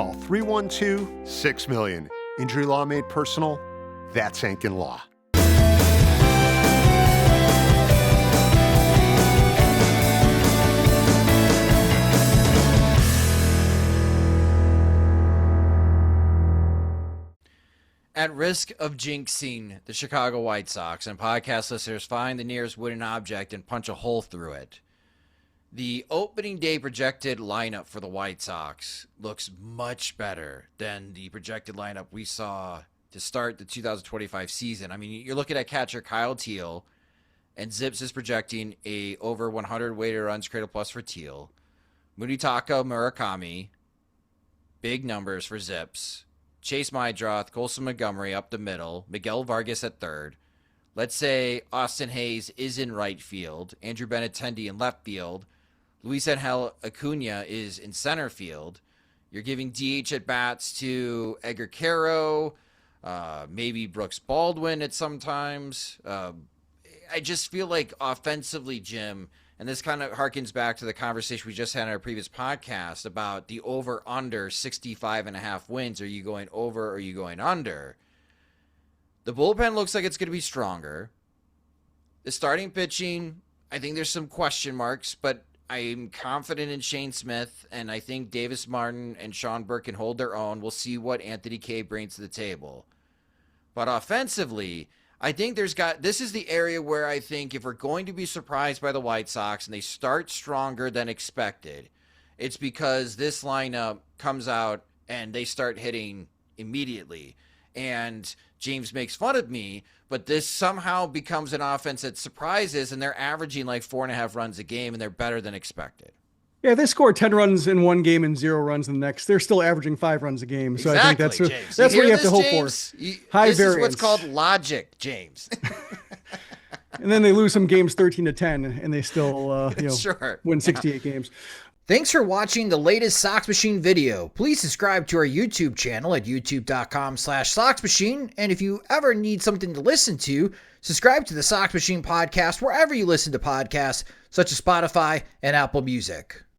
Call 312-6-million. Injury law made personal. That's Hankin Law. At risk of jinxing the Chicago White Sox, and podcast listeners find the nearest wooden object and punch a hole through it, the opening day projected lineup for the White Sox looks much better than the projected lineup we saw to start the 2025 season. I mean, you're looking at catcher Kyle Teal, and Zips is projecting a over 100 weighted runs created plus for Teal. Munetaka Murakami, big numbers for Zips. Chase Mydroth, Colson Montgomery up the middle, Miguel Vargas at third. Let's say Austin Hayes is in right field, Andrew Benintendi in left field, Luis Angel Acuna is in center field. You're giving DH at bats to Edgar Caro, maybe Brooks Baldwin at sometimes. I just feel like offensively, Jim, and this kind of harkens back to the conversation we just had in our previous podcast about the over-under 65.5 wins. Are you going over or are you going under? The bullpen looks like it's going to be stronger. The starting pitching, I think there's some question marks, but I'm confident in Shane Smith, and I think Davis Martin and Sean Burke can hold their own. We'll see what Anthony Kay brings to the table. But offensively, I think this is the area where I think if we're going to be surprised by the White Sox and they start stronger than expected, it's because this lineup comes out and they start hitting immediately. And James makes fun of me, but this somehow becomes an offense that surprises, and they're averaging like 4.5 runs a game, and they're better than expected. Yeah, they scored 10 runs in one game and 0 runs in the next. They're still averaging 5 runs a game. So Exactly, I think James. that's what you have to hope James? for. High this variance. Is what's called logic, James. And then they lose some games 13-10, and they still Sure. win 68 games. Thanks for watching the latest Sox Machine video. Please subscribe to our YouTube channel at youtube.com/SoxMachine. And if you ever need something to listen to, subscribe to the Sox Machine podcast wherever you listen to podcasts, such as Spotify and Apple Music.